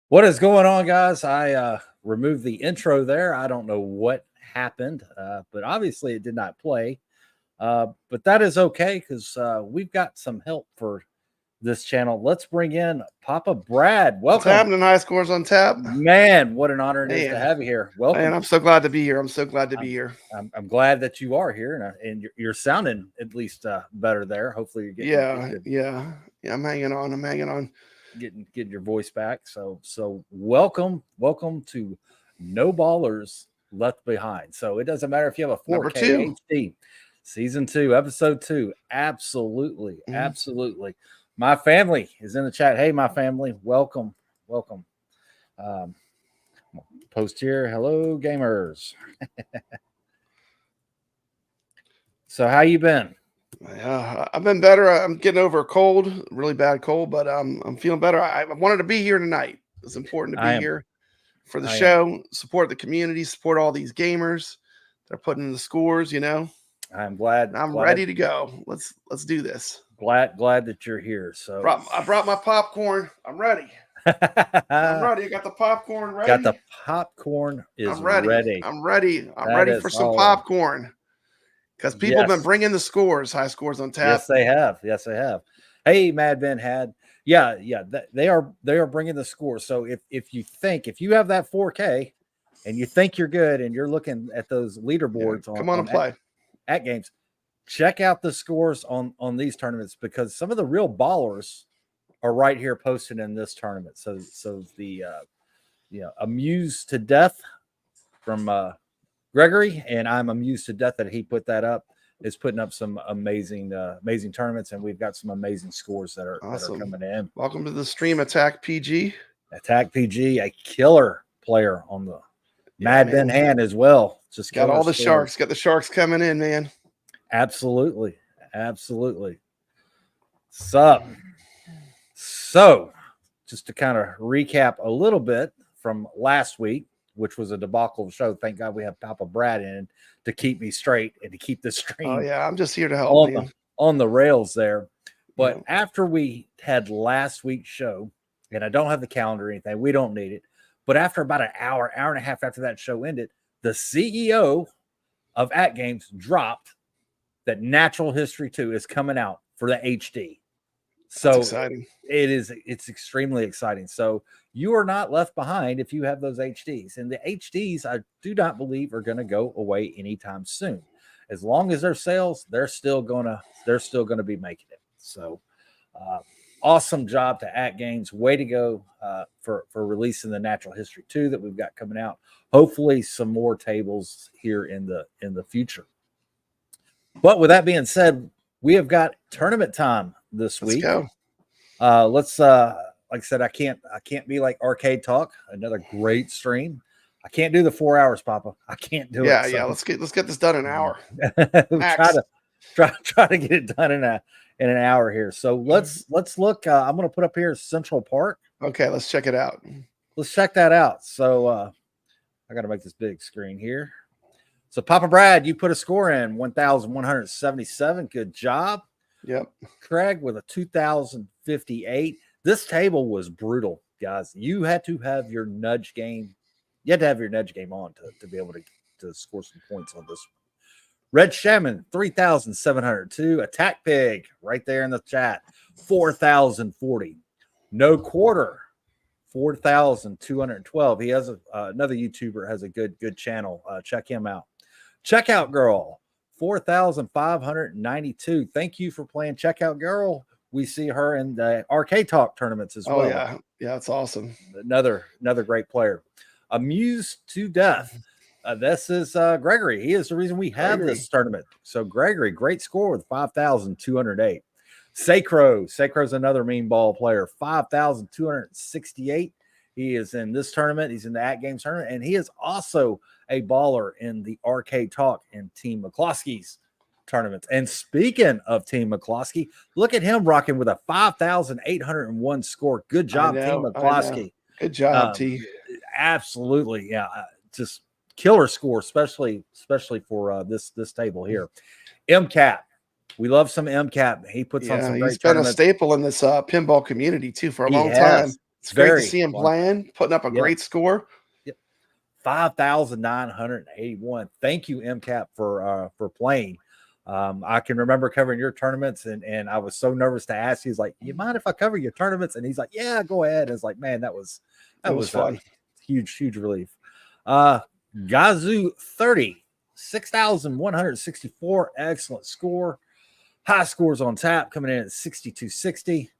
What is going on, guys? I removed the intro there. I don't know what happened, but obviously it did not play. But that is okay because we've got some help for this channel. Let's bring in Papa Brad. What's Welcome. happening? High scores on tap. Man, what an honor it is to have you here. Welcome. Man, I'm so glad to be here. I'm I'm glad that you are here, and you're sounding at least better there. Hopefully, you're getting yeah. I'm hanging on. Getting your voice back. So welcome to No Ballers Left Behind. So it doesn't matter if you have a 4K HD, season 2, episode 2. Absolutely. My family is in the chat. Hey, my family, welcome. Post here. Hello, gamers. So how you been? I've been better. I'm getting over a cold, really bad cold, but I'm feeling better. I wanted to be here tonight. It's important to be here for the show, support the community, support all these gamers. They're putting in the scores, I'm glad. I'm ready to go. Let's do this. Glad that you're here. So I brought my popcorn. I'm ready. I'm ready. I got the popcorn ready. Got the popcorn I'm ready. I'm ready for some popcorn. Because people have been bringing the scores, high scores on tap. Yes, they have. Hey, Mad Ben had. Yeah. They are bringing the scores. So if you have that 4K and you think you're good and you're looking at those leaderboards come on and play at games, check out the scores on these tournaments because some of the real ballers are right here posted in this tournament. So the amused to death from Gregory, and I'm amused to death that he put that up, is putting up some amazing tournaments, and we've got some amazing scores that are coming in. Welcome to the stream, Attack PG. Attack PG, a killer player on the Mad Ben hand as well. Just got all the sharks. Got the sharks coming in, man. Absolutely. So just to kind of recap a little bit from last week, which was a debacle show. Thank God we have Papa Brad in to keep me straight and to keep the stream. Oh yeah, I'm just here to help on the rails there. But after we had last week's show, and I don't have the calendar or anything, we don't need it. But after about an hour and a half after that show ended, the CEO of At Games dropped that Natural History 2 is coming out for the HD. So that's exciting. It's extremely exciting. So you are not left behind if you have those HDs. And the HDs, I do not believe, are going to go away anytime soon. As long as there's sales, they're still gonna be making it. So awesome job to At Games. Way to go for releasing the Natural History 2 that we've got coming out. Hopefully some more tables here in the future. But with that being said, we have got tournament time this week. Let's go. Let's like I said, I can't be like Arcade Talk, another great stream. I can't do the 4 hours, Papa. I can't do it. Yeah. Let's get this done in an hour. try to get it done in an hour here. So let's look. I'm going to put up here Central Park. Okay, let's check it out. Let's check that out. So I got to make this big screen here. So Papa Brad, you put a score in 1,177. Good job. Yep. Craig with a 2,058. This table was brutal, guys. You had to have your nudge game. You had to have your nudge game on to be able to score some points on this one. Red Shaman, 3,702. Attack Pig, right there in the chat, 4,040. No Quarter, 4,212. He has another YouTuber has a good channel. Check him out. Checkout Girl, 4,592. Thank you for playing Checkout Girl. We see her in the Arcade Talk tournaments as well. Oh yeah, it's awesome. Another great player. Amused to death. This is Gregory. He is the reason we have this tournament. So Gregory, great score with 5,208. Sacro's another mean ball player, 5,268. He is in this tournament. He's in the At Games tournament, and he is also a baller in the Arcade Talk and Team McCloskey's tournaments. And speaking of Team McCloskey, look at him rocking with a 5,801 score. Good job, Team McCloskey. Good job, T. Absolutely, yeah. Just killer score, especially for this table here. MCAP. We love some MCAP. He puts on some great tournaments. He's been a staple in this pinball community too for a long time. It's great to Very see him fun. playing, putting up a great score. 5,981. Thank you, MCAP, for playing. I can remember covering your tournaments, and I was so nervous to ask. He's like, "You mind if I cover your tournaments?" And he's like, "Yeah, go ahead." And it's like, man, that was fun. Huge relief. Gazoo 30, 6,164. Excellent score. High scores on tap coming in at 6,260.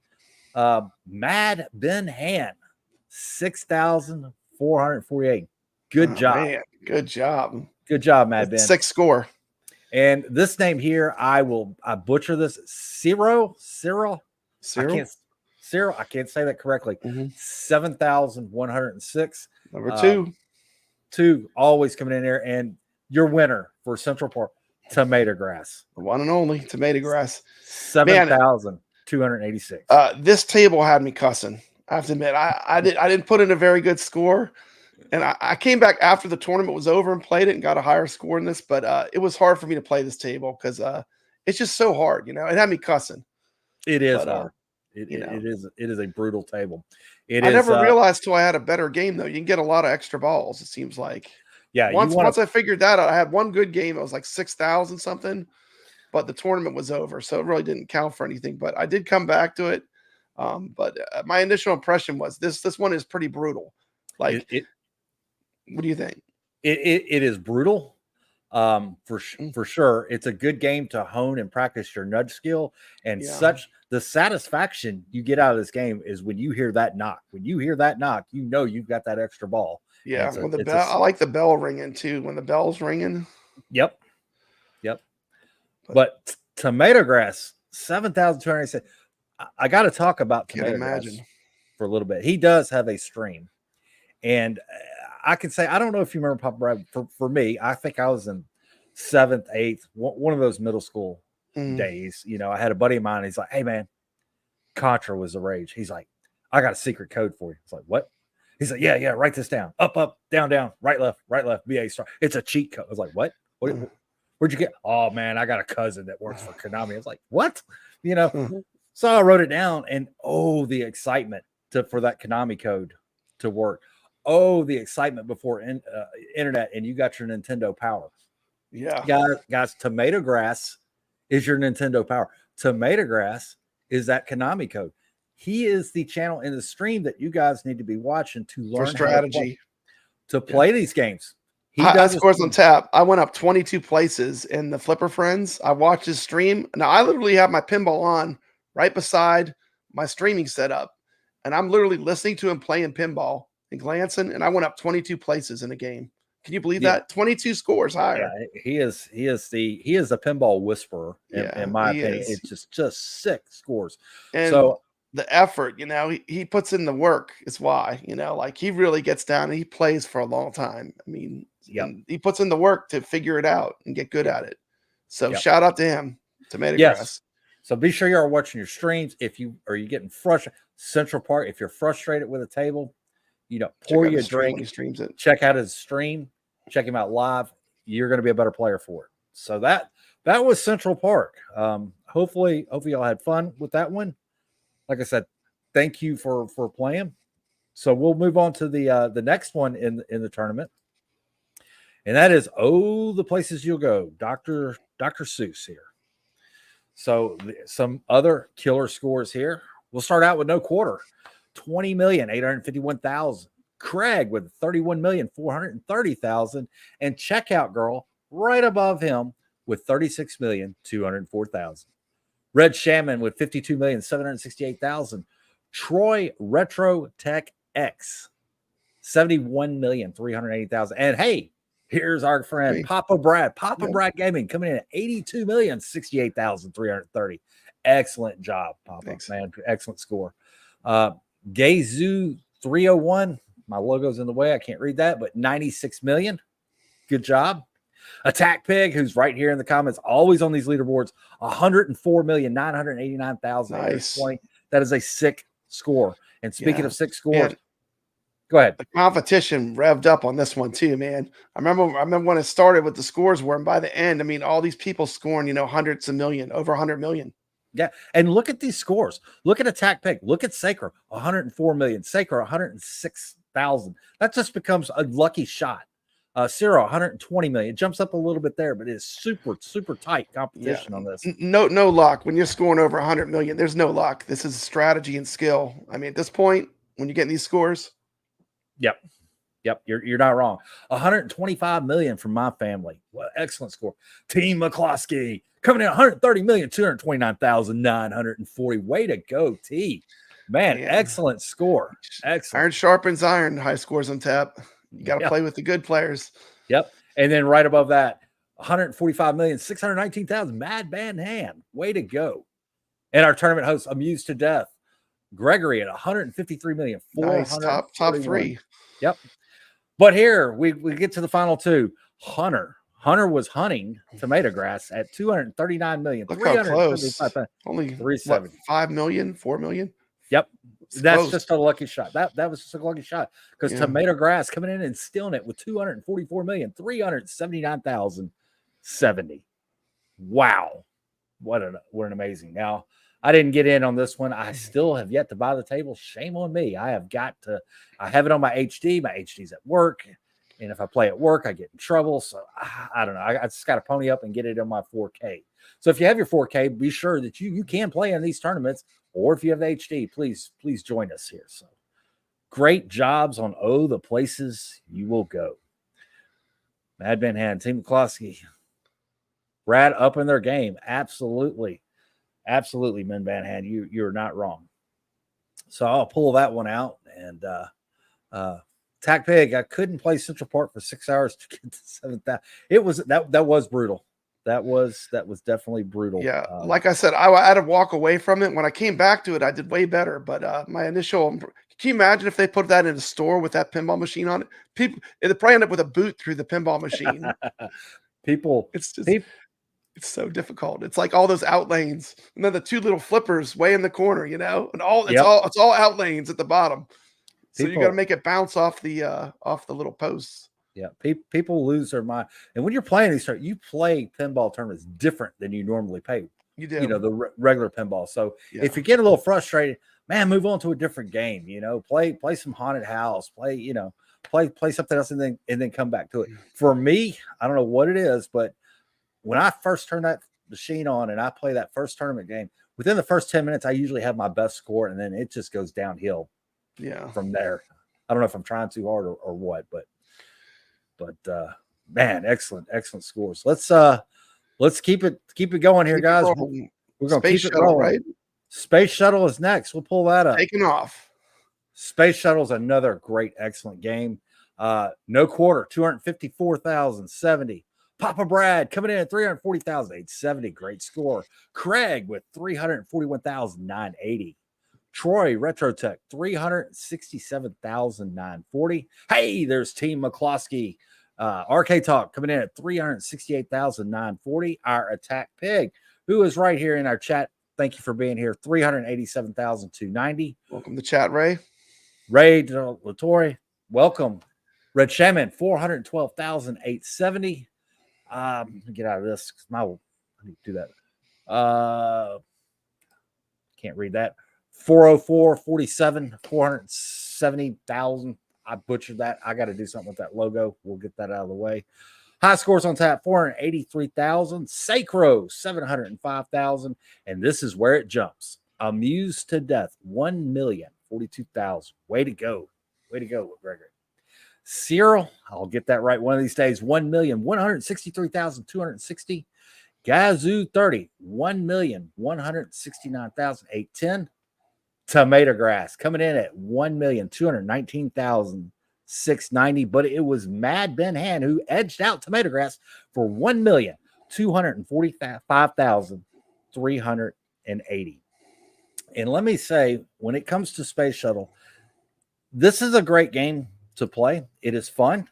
Mad Ben Han, 6,448. Good job. Man, good job. Good job, Mad Ben. 6 score. And this name here, I butcher this. Cyril. I can't say that correctly. 7,106. Number 2. 2 always coming in there. And your winner for Central Park, Tomato Grass. The one and only Tomato Grass. 7,286. This table had me cussing. I have to admit, I didn't put in a very good score. And I came back after the tournament was over and played it and got a higher score in this, but it was hard for me to play this table because it's just so hard, It had me cussing. It is hard. It is a brutal table. I never realized till I had a better game though. You can get a lot of extra balls. It seems like. Yeah. Once I figured that out, I had one good game. It was like 6,000 something, but the tournament was over, so it really didn't count for anything. But I did come back to it. But my initial impression was this one is pretty brutal. Like what do you think? It is brutal, for sure. It's a good game to hone and practice your nudge skill and such. The satisfaction you get out of this game is when you hear that knock. When you hear that knock, you've got that extra ball. Yeah, when the bell, I like the bell ringing too. When the bell's ringing. Yep. But Tomato Grass, 7,200. I got to talk about Tomato Grass for a little bit. He does have a stream, and I can say, I don't know if you remember, Papa Brad, for me, I think I was in 7th, 8th, one of those middle school days. I had a buddy of mine. He's like, "Hey, man, Contra was the rage." He's like, "I got a secret code for you." It's like, "What?" He's like, yeah, write this down. Up, down, right, left, BA star. It's a cheat code. I was like, what? Where'd you get? Oh, man, I got a cousin that works for Konami. I was like, what? So I wrote it down, and the excitement for that Konami code to work. The excitement before internet, and you got your Nintendo Power. Yeah. Guys, Tomato Grass is your Nintendo Power. Tomato Grass is that Konami code. He is the channel in the stream that you guys need to be watching to learn strategy to play these games. He does scores on tap. I went up 22 places in the Flipper Friends. I watched his stream. Now I literally have my pinball on right beside my streaming setup, and I'm literally listening to him playing pinball and glancing. And I went up 22 places in a game. Can you believe that? 22 scores higher. Yeah, he is a pinball whisperer in my opinion. It's just sick scores. And so the effort, he puts in the work is why, like he really gets down and he plays for a long time. I mean, he puts in the work to figure it out and get good at it. So shout out to him, Tomato Grass. So be sure you are watching your streams. If you getting frustrated, Central Park, if you're frustrated with a table, pour you a drink, he streams it. Check out his stream, check him out live. You're going to be a better player for it. So that was Central Park. Hopefully y'all had fun with that one. Like I said, thank you for playing. So we'll move on to the next one in the tournament, and that is the places you'll go. Dr. Seuss here. So some other killer scores here. We'll start out with no quarter, 20,851,000. Craig with 31,430,000, and Checkout Girl right above him with 36,204,000. Red Shaman with 52,768,000. Troy Retro Tech X, 71,380,000. And hey, here's our friend Papa Brad. Brad Gaming coming in at 82,068,330. Excellent job, Papa. Thanks. Man. Excellent score. Gazoo 301. My logo's in the way. I can't read that, but 96 million. Good job. Attack Pig, who's right here in the comments, always on these leaderboards, 104,989,000. Nice. That is a sick score. And speaking of sick scores, go ahead. The competition revved up on this one too, man. I remember when it started with the scores were, and by the end, I mean, all these people scoring, hundreds of million, over 100 million. Yeah, and look at these scores. Look at Attack Pig. Look at Sacro, 104 million. Sacro, 106,000. That just becomes a lucky shot. Ciro, 120 million. It jumps up a little bit there, but it's super, super tight competition on this. No luck. When you're scoring over 100 million, there's no luck. This is strategy and skill. I mean, at this point, when you're getting these scores. Yep, you're not wrong. 125 million from my family. Well, excellent score. Team McCloskey coming in 130,229,940. Way to go, T. Man, excellent score. Excellent. Iron sharpens iron. High scores on tap. You got to play with the good players. Yep. And then right above that, 145,619,000. Mad Van Hand. Way to go. And our tournament host, Amused to Death, Gregory at 153 million. Nice. Top three. Yep. But here we get to the final two. Hunter was hunting tomato grass at 239 million. Look how close. Only 370. 5 million, 4 million. Yep. That's just a lucky shot. That was just a lucky shot because tomato grass coming in and stealing it with 244,379,070. Wow. What an amazing. Now, I didn't get in on this one. I still have yet to buy the table. Shame on me. I have it on my HD. My HD's at work. And if I play at work, I get in trouble. So I don't know. I just got to pony up and get it on my 4K. So if you have your 4K, be sure that you can play in these tournaments. Or if you have the HD, please join us here. So great jobs on the places you will go. Mad Van Hand, Team McCloskey, Brad up in their game. Absolutely, Men Van Hand. You're not wrong. So I'll pull that one out. And Tack Pig, I couldn't play Central Park for 6 hours to get to 7,000. It was that was brutal. That was definitely brutal. Yeah, like I said, I had to walk away from it. When I came back to it, I did way better. But my initial, can you imagine if they put that in a store with that pinball machine on it? It'd probably end up with a boot through the pinball machine. It's so difficult. It's like all those out lanes, and then the two little flippers way in the corner, and it's all out lanes at the bottom. So you got to make it bounce off the little posts. Yeah, people lose their mind. And when you're playing these, you play pinball tournaments different than you normally play. You do. The regular pinball. So if you get a little frustrated, man, move on to a different game. Play some haunted house. Play something else, and then come back to it. For me, I don't know what it is, but when I first turn that machine on and I play that first tournament game, within the first 10 minutes, I usually have my best score, and then it just goes downhill. Yeah. From there, I don't know if I'm trying too hard or what, but man, excellent scores. Let's keep it going here, guys. We're gonna keep it rolling. Right? Space Shuttle is next. We'll pull that up. Taking off. Space Shuttle is another great, excellent game. No quarter, 254,070. Papa Brad coming in at 340,870. Great score. Craig with 341,980. Troy Retrotech, 367,940. Hey, there's Team McCloskey. RK Talk coming in at 368,940. Our Attack Pig, who is right here in our chat. Thank you for being here. 387,290. Welcome to chat, Ray. Ray Latore, welcome. Red Shaman, 412,870. Let me get out of this because I need to do that. Can't read that. 404.47, 470,000. I butchered that. I got to do something with that logo. We'll get that out of the way. High scores on tap, 483,000. Sacro, 705,000. And this is where it jumps. Amused to Death, 1,042,000. Way to go. Way to go, Gregory. Cyril, I'll get that right one of these days. 1,163,260. Gazoo 30, 1,169,810. Tomato Grass coming in at 1,219,690, but it was Mad Ben Hand who edged out Tomato Grass for 1,245,380. And let me say, when it comes to Space Shuttle, this is a great game to play. It is fun.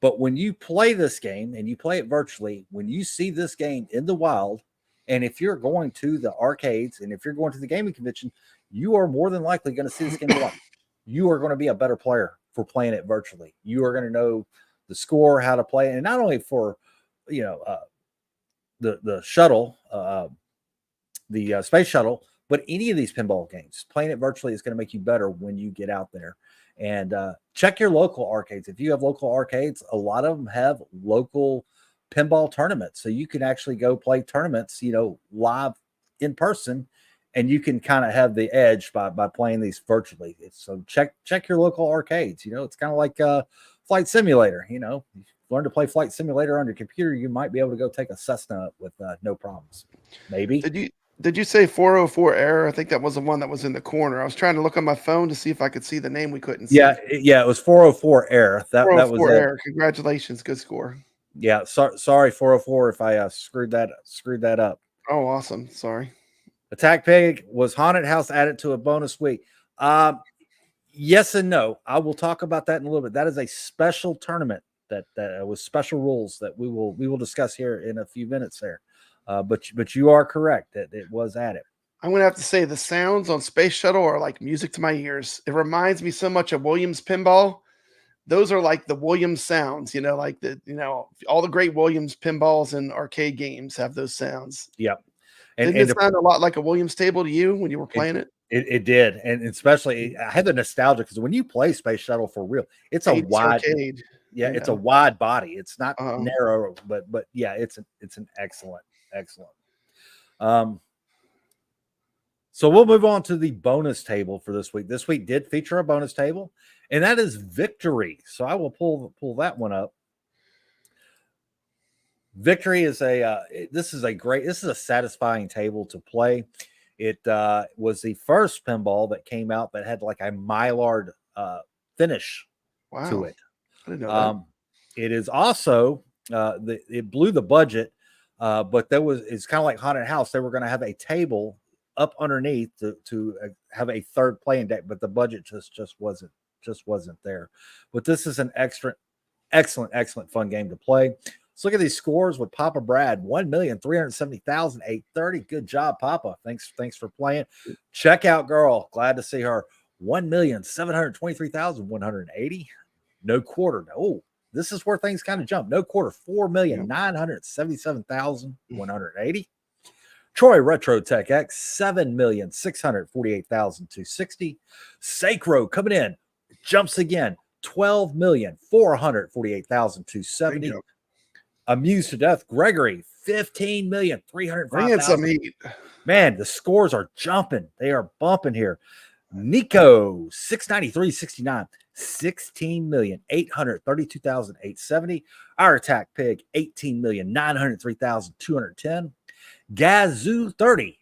But when you play this game and you play it virtually, when you see this game in the wild, and if you're going to the arcades and if you're going to the gaming convention, you are more than likely going to see this game live. You are going to be a better player for playing it virtually. You are going to know the score, how to play, and not only for the shuttle, the space shuttle, but any of these pinball games. Playing it virtually is going to make you better when you get out there. And check your local arcades. If you have local arcades, a lot of them have local pinball tournaments, so you can actually go play tournaments, live in person, and you can kind of have the edge by playing these virtually. So check your local arcades. It's kind of like Flight Simulator. Learn to play Flight Simulator on your computer, you might be able to go take a Cessna with no problems. Maybe. Did you say 404 error? I think that was the one that was in the corner. I was trying to look on my phone to see if I could see the name. We couldn't see. Yeah, it was 404 error. That was 404 error. Congratulations, good score. Yeah, sorry 404 if I screwed that up. Oh, awesome. Sorry. Attack Pig was Haunted House added to a bonus week. Yes and no. I will talk about that in a little bit. That is a special tournament that was special rules that we will discuss here in a few minutes there. But you are correct that it was added. I'm going to have to say the sounds on Space Shuttle are like music to my ears. It reminds me so much of Williams Pinball. Those are like the Williams sounds, like all the great Williams pinballs and arcade games have those sounds. Yep. Didn't it sound a lot like a Williams table to you when you were playing it? It did. And especially I had the nostalgia because when you play Space Shuttle for real, it's a wide arcade. Yeah, it's a wide body. It's not narrow, but yeah, it's an excellent. So we'll move on to the bonus table for this week. This week did feature a bonus table, and that is Victory. So I will pull that one up. Victory is this is a satisfying table to play. It was the first pinball that came out that had like a Mylar finish to it. I didn't know that. It is also it blew the budget, but it's kind of like Haunted House. They were going to have a table up underneath to have a third playing deck, but the budget just wasn't there. But this is an excellent fun game to play. Let's look at these scores with Papa Brad. 1,370,830. Good job, Papa. Thanks for playing. Checkout Girl. Glad to see her. 1,723,180. No quarter. Oh, this is where things kind of jump. No quarter. 4,977,180. Troy Retro Tech X. 7,648,260. Sacro coming in. Jumps again. 12,448,270. Amused to Death Gregory. 15,305,000. Bring in some heat. Man, the scores are jumping. They are bumping here. Nico 693.69. 16,832,870. Our Attack Pig 18,903,210. Gazoo 30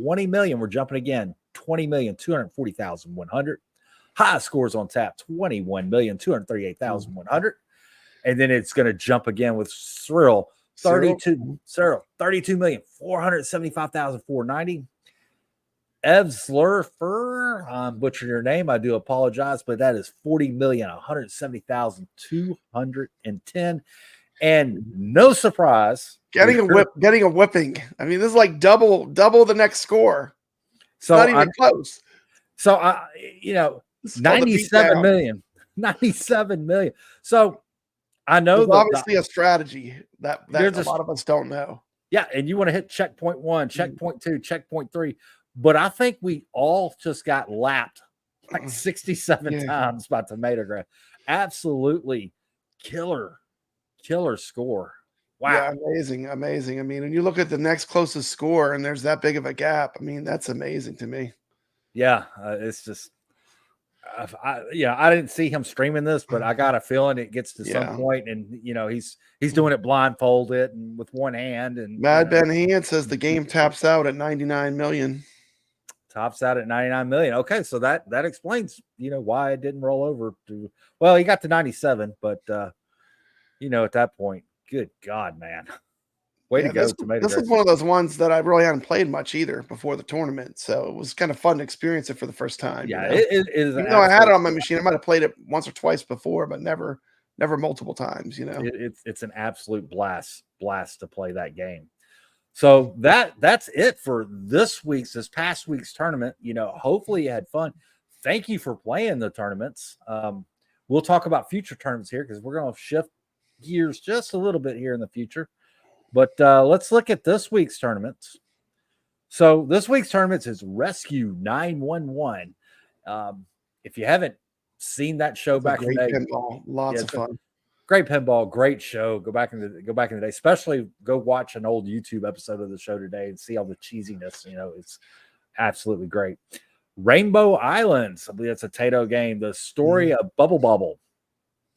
20 million. We're jumping again. 20,240,100. High scores on tap 21,238,100. And then it's going to jump again with Cyril 32,475,490. Evslurfer, I'm butchering your name. I do apologize, but that is 40,170,210. And no surprise, getting a whipping. I mean, this is like double the next score. So not even close. So 97 million. 97 million. So I know there's obviously a strategy that a lot of us don't know. Yeah, and you want to hit checkpoint 1, checkpoint 2, checkpoint 3. But I think we all just got lapped like 67 times by Tomato Grass. Absolutely killer score. Wow. Yeah, amazing. I mean, when you look at the next closest score and there's that big of a gap, I mean, that's amazing to me. Yeah, it's just I didn't see him streaming this, but I got a feeling it gets to some point, and he's doing it blindfolded and with one hand. And Mad Ben Hand says the game taps out at 99 million. Tops out at 99 million. Okay, so that explains why it didn't roll over to. Well, he got to 97, but at that point, good God, man. Way to go, Tomato This is one of those ones that I really hadn't played much either before the tournament, so it was kind of fun to experience it for the first time. Yeah, it is. Even though I had it on my machine, I might have played it once or twice before, but never multiple times. It's an absolute blast to play that game. So that's it for this past week's tournament. Hopefully you had fun. Thank you for playing the tournaments. We'll talk about future tournaments here because we're going to shift gears just a little bit here in the future. But let's look at this week's tournaments. So this week's tournament is Rescue 911. If you haven't seen that show back in the day, pinball, lots of fun. Great pinball, great show. Go back in the day, especially go watch an old YouTube episode of the show today and see all the cheesiness. It's absolutely great. Rainbow Islands, I believe that's a Tato game. The story of Bubble Bobble.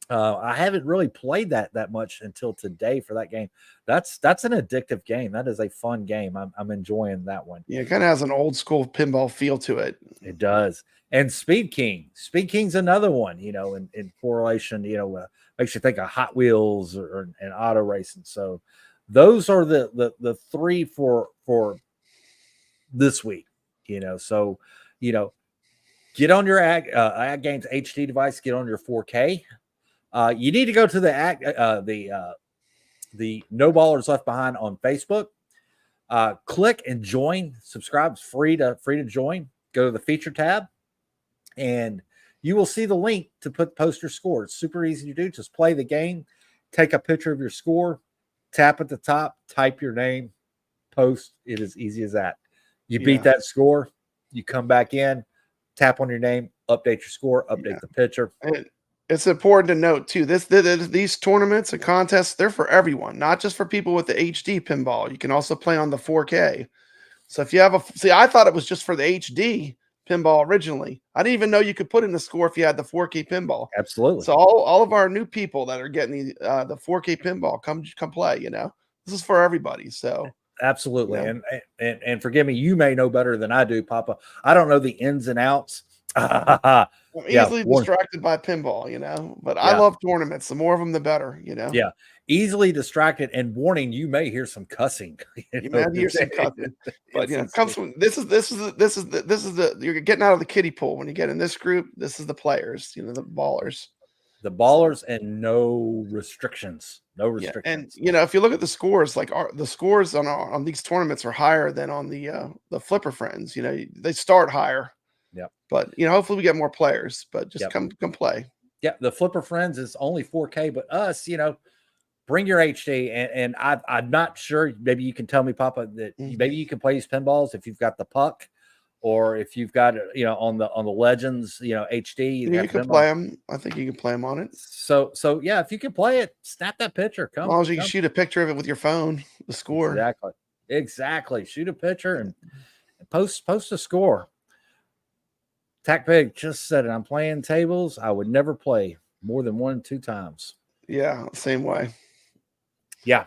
I haven't really played that much until today for that game. That's an addictive game. That is a fun game. I'm enjoying that one. Yeah, it kind of has an old school pinball feel to it. It does. And Speed King's another one, in correlation, makes you think of Hot Wheels and auto racing. So those are the three for this week, so, get on your Ag Games HD device, get on your 4K. You need to go to the No Ballers Left Behind on Facebook. Click and join. Subscribe. It's free to join. Go to the feature tab, and you will see the link to post your score. It's super easy to do. Just play the game, take a picture of your score, tap at the top, type your name, post. It is easy as that. You beat that score, you come back in, tap on your name, update your score, update the picture. It's important to note too, these tournaments and contests, they're for everyone, not just for people with the HD pinball. You can also play on the 4K. So if you have I thought it was just for the HD pinball originally. I didn't even know you could put in the score if you had the 4K pinball. Absolutely. So all of our new people that are getting the 4K pinball, come play. This is for everybody. So absolutely. And forgive me, you may know better than I do, Papa. I don't know the ins and outs. I'm easily distracted by pinball, but I love tournaments. The more of them, the better, Yeah, easily distracted. And warning, you may hear some cussing. You may hear some cussing, but comes from this is the you're getting out of the kiddie pool when you get in this group. This is the players, the ballers, and no restrictions. No restrictions. And if you look at the scores, like the scores on these tournaments are higher than on the Flipper Friends. They start higher. Yeah. But hopefully we get more players, but just come play. Yeah, the Flipper Friends is only 4K, but us, bring your HD. And I'm not sure. Maybe you can tell me, Papa, that maybe you can play these pinballs if you've got the puck, or if you've got on the Legends, HD. You can play them. I think you can play them on it. So yeah, if you can play it, snap that picture. As long as you can shoot a picture of it with your phone, the score. Exactly. Shoot a picture and post a score. Tack Pig just said it. I'm playing tables. I would never play more than 1-2 times. Yeah, same way. Yeah.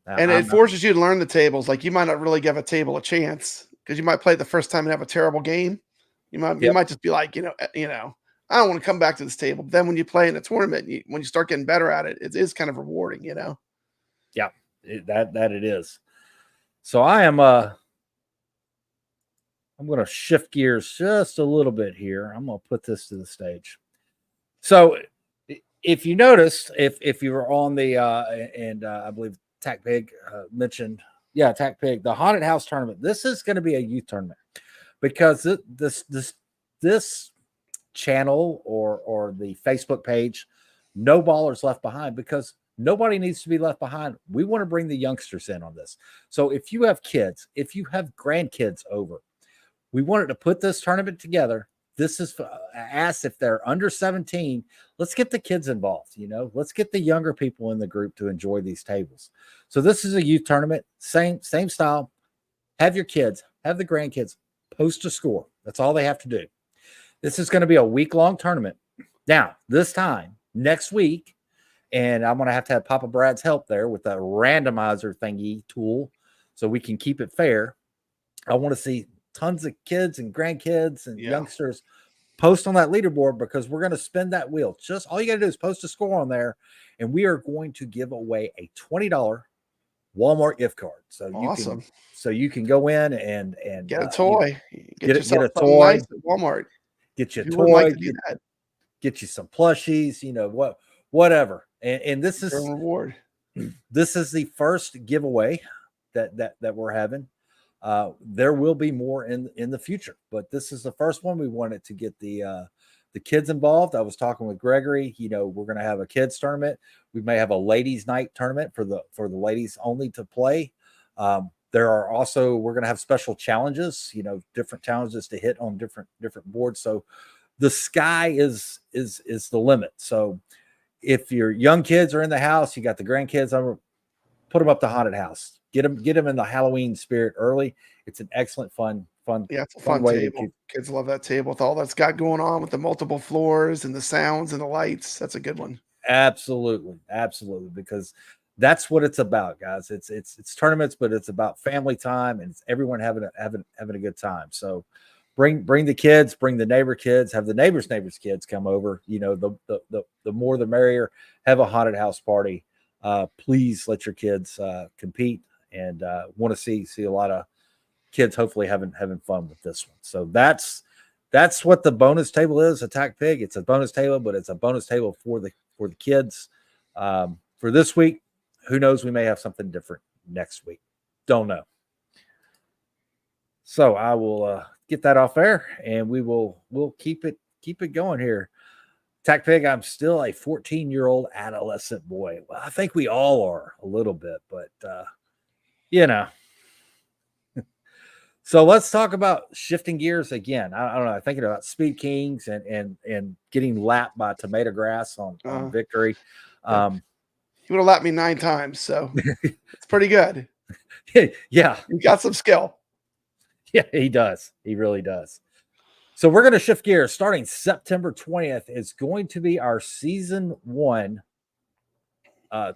And it forces you to learn the tables. Like, you might not really give a table a chance because you might play it the first time and have a terrible game. You might just be like, I don't want to come back to this table. But then when you play in a tournament, when you start getting better at it, it is kind of rewarding, Yeah, that it is. So I'm going to shift gears just a little bit here. I'm going to put this to the stage. So if you noticed, if you were on the, I believe Tack Pig mentioned, Tack Pig, the Haunted House tournament, this is going to be a youth tournament because this channel or the Facebook page, No Ballers Left Behind, because nobody needs to be left behind. We want to bring the youngsters in on this. So if you have kids, if you have grandkids over, we wanted to put this tournament together. This is asked if they're under 17. Let's get the kids involved. Let's get the younger people in the group to enjoy these tables. So this is a youth tournament, same style. Have your kids, have the grandkids, post a score. That's all they have to do. This is going to be a week-long tournament. Now, this time next week, and I'm going to have Papa Brad's help there with a randomizer thingy tool so we can keep it fair. I want to see tons of kids and grandkids and youngsters post on that leaderboard because we're going to spin that wheel. Just all you got to do is post a score on there, and we are going to give away a $20 Walmart gift card. So awesome. You can go in and get a toy. Get a toy nice at Walmart. Get you a toy. Get you some plushies. Whatever. And this is a reward. This is the first giveaway that we're having. There will be more in the future, but this is the first one. We wanted to get the kids involved. I was talking with Gregory. We're going to have a kids tournament. We may have a ladies' night tournament for the ladies only to play. There are also, we're going to have special challenges, different challenges to hit on different boards. So the sky is the limit. So if your young kids are in the house, you got the grandkids, I'm gonna put them up to haunted house. Get them in the Halloween spirit early. It's an excellent fun. Yeah, it's a fun way table. Kids love that table with all that's got going on with the multiple floors and the sounds and the lights. That's a good one. Absolutely, because that's what it's about, guys. It's tournaments, but it's about family time and it's everyone having a good time. So bring the kids, bring the neighbor kids, have the neighbors kids come over. The more the merrier. Have a haunted house party. Please let your kids compete, and want to see a lot of kids hopefully having fun with this one. So that's what the bonus table is. Attack Pig. It's a bonus table, but it's a bonus table for the kids. For this week, who knows? We may have something different next week. Don't know. So I will get that off air, and we'll keep it going here. Attack Pig, I'm still a 14-year-old adolescent boy. Well, I think we all are a little bit, but So let's talk about shifting gears again. I don't know. Thinking about Speed Kings and getting lapped by Tomato Grass on Victory. He would have lapped me 9 times, so it's pretty good. Yeah, he got some skill. Yeah, he does. He really does. So we're going to shift gears. Starting September 20th is going to be our season 1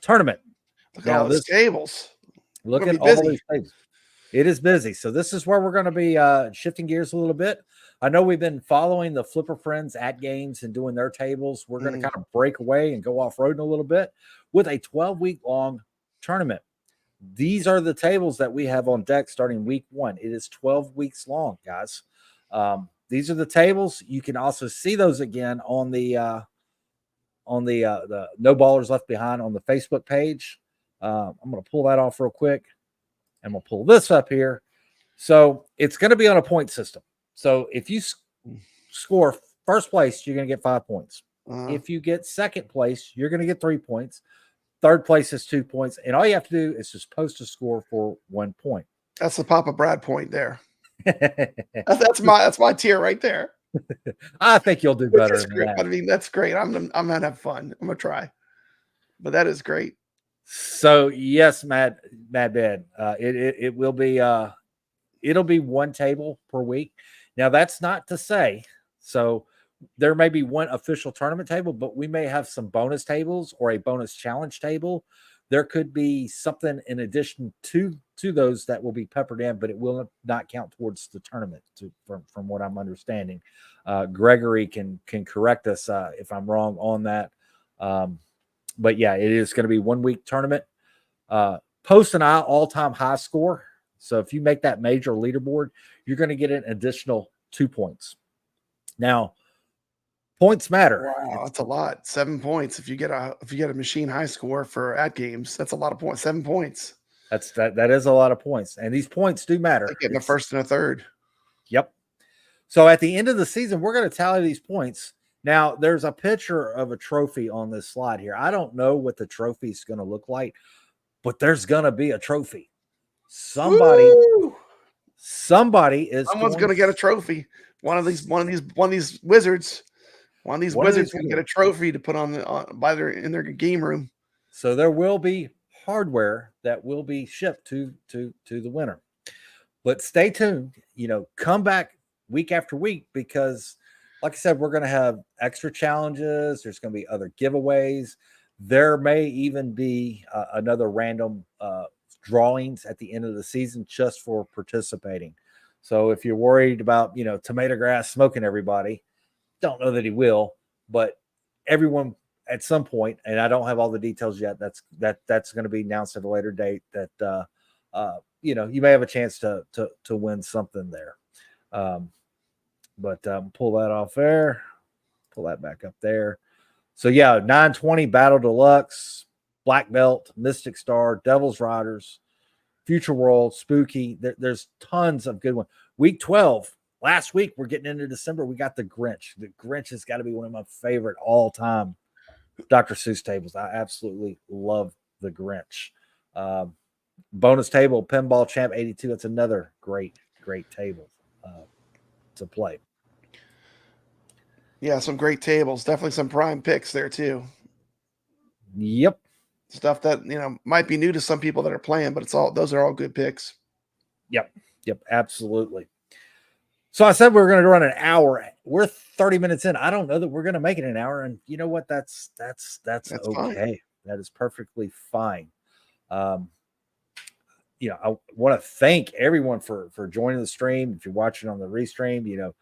tournament. Look at all these tables. Look at all these tables. It is busy. So this is where we're going to be shifting gears a little bit. I know we've been following the Flipper Friends at games and doing their tables. We're going to kind of break away and go off-roading a little bit with a 12-week-long tournament. These are the tables that we have on deck starting week 1. It is 12 weeks long, guys. These are the tables. You can also see those again on the No Ballers Left Behind on the Facebook page. I'm going to pull that off real quick. And we'll pull this up here. So it's going to be on a point system. So if you score first place, you're going to get 5 points. If you get second place, you're going to get 3 points. Third place is 2 points. And all you have to do is just post a score for 1 point. That's the Papa Brad point there. that's my tier right there. I think you'll do better than that. I mean, that's great. I'm going to have fun. I'm going to try. But that is great. So yes, Mad Ben, it will be it'll be 1 table per week. Now that's not to say, so there may be 1 official tournament table, but we may have some bonus tables or a bonus challenge table. There could be something in addition to those that will be peppered in, but it will not count towards the tournament. From what I'm understanding, Gregory can correct us if I'm wrong on that. But yeah, it is going to be 1 week tournament. Post an all-time high score. So if you make that major leaderboard, you're going to get an additional 2 points. Now, points matter. Wow, that's a lot. 7 points. If you get a machine high score for at games, that's a lot of points. 7 points. That is a lot of points, and these points do matter. Like getting a first and a third. Yep. So at the end of the season, we're going to tally these points. Now, there's a picture of a trophy on this slide here. I don't know what the trophy is going to look like, but there's going to be a trophy. Someone's going to get a trophy. One of these wizards. One of these wizards can get a trophy to put on in their game room. So there will be hardware that will be shipped to the winner. But stay tuned. Come back week after week because, like I said, we're going to have extra challenges. There's going to be other giveaways. There may even be another random drawings at the end of the season just for participating. So if you're worried about, Tomato Grass smoking everybody, don't know that he will, but everyone at some point, and I don't have all the details yet, that's going to be announced at a later date that, you may have a chance to win something there. But pull that off there, pull that back up there. So yeah, 920 Battle Deluxe, Black Belt, Mystic Star, Devil's Riders, Future World, Spooky. There's tons of good ones. Week 12, last week, we're getting into December. We got the Grinch. The Grinch has got to be one of my favorite all-time Dr. Seuss tables. I absolutely love the Grinch. bonus table, Pinball Champ 82. That's another great table to play. Yeah, some great tables. Definitely some prime picks there too. Yep. Stuff that might be new to some people that are playing, but those are all good picks. Yep. Absolutely. So I said we were going to run an hour. We're 30 minutes in. I don't know that we're going to make it an hour, and you know what? That's okay. Fine. That is perfectly fine. I want to thank everyone for joining the stream. If you're watching on the restream,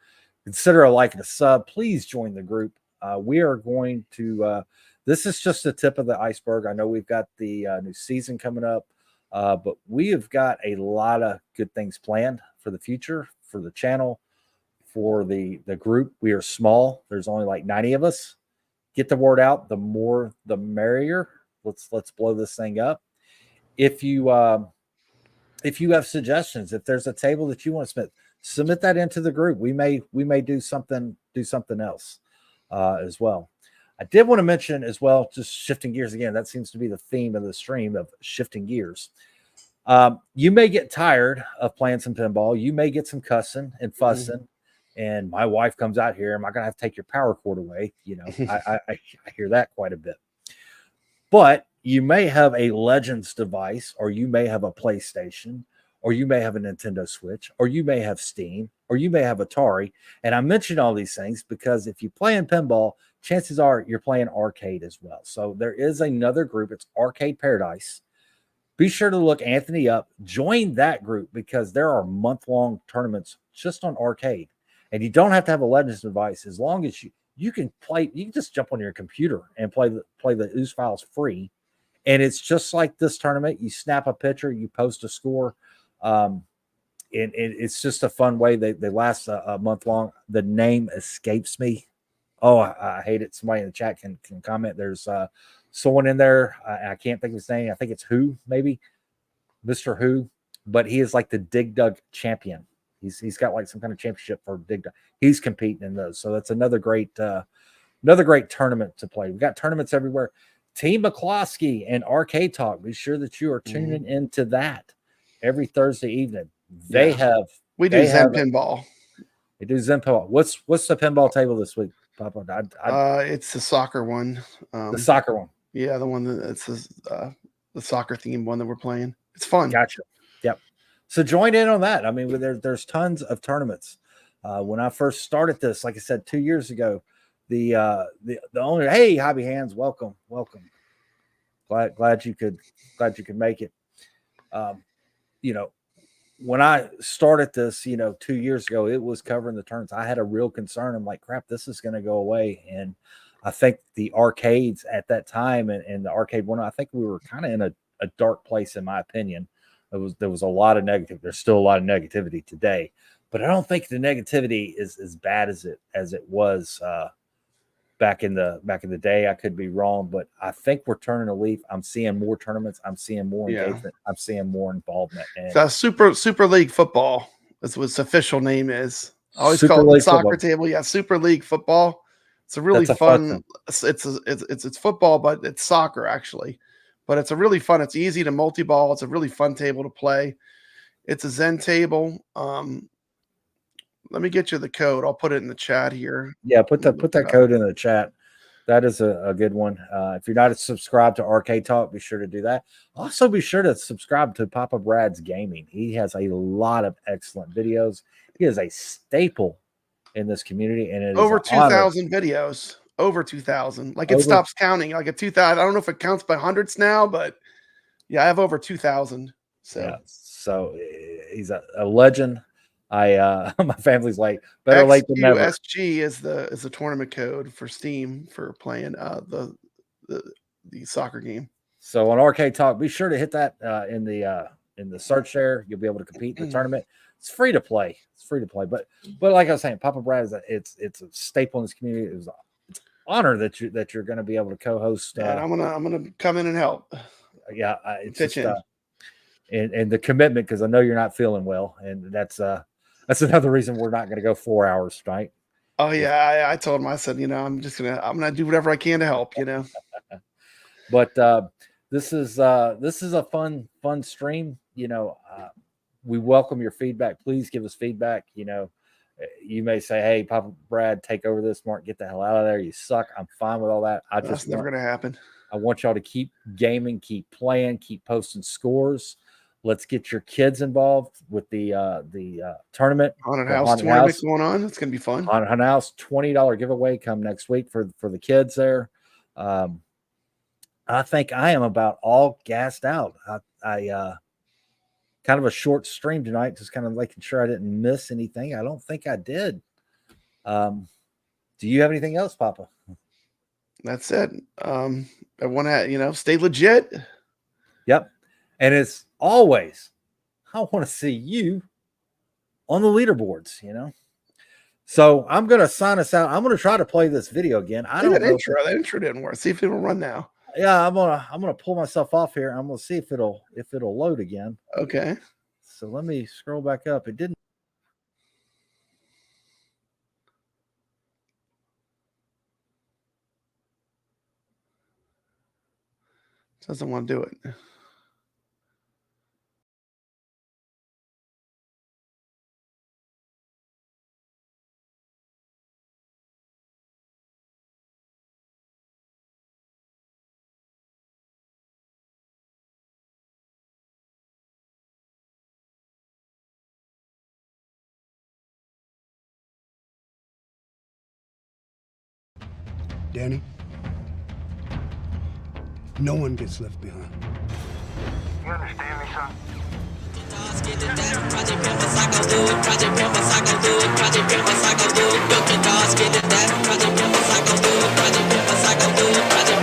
consider a like and a sub. Please join the group. We are going to. This is just the tip of the iceberg. I know we've got the new season coming up, but we have got a lot of good things planned for the future, for the channel, for the group. We are small. There's only like 90 of us. Get the word out. The more, the merrier. Let's blow this thing up. If you have suggestions, if there's a table that you want to submit that into the group. We may do something else as well. I did want to mention as well, just shifting gears again. That seems to be the theme of the stream, of shifting gears. You may get tired of playing some pinball. You may get some cussing and fussing, and my wife comes out here. Am I going to have to take your power cord away? I hear that quite a bit. But you may have a Legends device, or you may have a PlayStation, or you may have a Nintendo Switch, or you may have Steam, or you may have Atari. And I mention all these things because if you play in pinball, chances are you're playing arcade as well. So there is another group. It's Arcade Paradise. Be sure to look Anthony up. Join that group because there are month-long tournaments just on arcade. And you don't have to have a Legends device. As long as you can play, you can just jump on your computer and play the ooze files free. And it's just like this tournament. You snap a picture, you post a score. And it's just a fun way. They last a month long. The name escapes me. Oh, I hate it. Somebody in the chat can comment. There's someone in there. I can't think of his name. I think it's Who, maybe Mr. Who, but he is like the Dig Dug champion. He's got like some kind of championship for Dig Dug. He's competing in those. So that's another great tournament to play. We've got tournaments everywhere. Team McCloskey and Arcade Talk. Be sure that you are tuning into that every Thursday evening. We do Zen pinball. They do Zen pinball. What's the pinball table this week, Papa? It's the soccer one. The soccer one. Yeah, the one that's the soccer themed one that we're playing. It's fun. Gotcha. Yep. So join in on that. I mean, there's tons of tournaments. When I first started this, like I said, 2 years ago, the owner, hey, Hobby Hands, welcome. Glad you could make it. When I started this, 2 years ago, it was covering the turns. I had a real concern. I'm like, crap, this is going to go away. And I think the arcades at that time and the arcade one, I think we were kind of in a dark place, in my opinion. There was a lot of negative. There's still a lot of negativity today, but I don't think the negativity is as bad as it was back in the day. I could be wrong, but I think we're turning a leaf. I'm seeing more tournaments. I'm seeing more engagement. I'm seeing more involvement. And so Super League football. That's what its official name is. I always call it the soccer table. Yeah, Super League football. It's a really fun. It's football, but it's soccer actually. But it's a really fun. It's easy to multi-ball. It's a really fun table to play. It's a Zen table. Let me get you the code. I'll put it in the chat here. Yeah, put that code in the chat. That is a good one. If you're not subscribed to Arcade Talk, be sure to do that. Also, be sure to subscribe to Papa Brad's Gaming. He has a lot of excellent videos. He is a staple in this community, and it over is 2,000 videos. Over 2,000. Like it stops counting. Like at 2,000. I don't know if it counts by hundreds now, but yeah, I have over 2,000. So he's a legend. My family's like better late than never. SG is the tournament code for Steam for playing the soccer game. So on Arcade Talk, be sure to hit that in the search there. You'll be able to compete in the tournament. It's free to play. But like I was saying, Papa Brad it's a staple in this community. It's an honor that you're going to be able to co-host. And I'm gonna come in and help. Yeah, it's pitch just and the commitment, because I know you're not feeling well, and that's another reason we're not going to go 4 hours, right? Oh yeah, I told him. I said, I'm gonna do whatever I can to help. But this is a fun stream. We welcome your feedback. Please give us feedback. You may say, "Hey, Papa Brad, take over this. Mark, get the hell out of there. You suck." I'm fine with all that. That's never going to happen. I want y'all to keep gaming, keep playing, keep posting scores. Let's get your kids involved with the tournament. Haunted house tournament going on. It's going to be fun. Haunted house $20 giveaway come next week for the kids there. I think I am about all gassed out. I kind of a short stream tonight, just kind of making sure I didn't miss anything. I don't think I did. Do you have anything else, Papa? That's it. I want to, stay legit. Yep. And as always, I want to see you on the leaderboards, So I'm going to sign us out. I'm going to try to play this video again. I don't know. That intro didn't work. See if it'll run now. Yeah, I'm gonna pull myself off here. I'm gonna see if it'll load again. Okay. So let me scroll back up. It didn't. Doesn't want to do it. Danny, no one gets left behind. You understand me, son? Project Pimp, Psycho, do it. Project Pimp, Psycho, do it. Project Pimp, Psycho, do it. Built the dogs, get it that. Project Pimp, Psycho, do it. Project Pimp, Psycho, do it. Project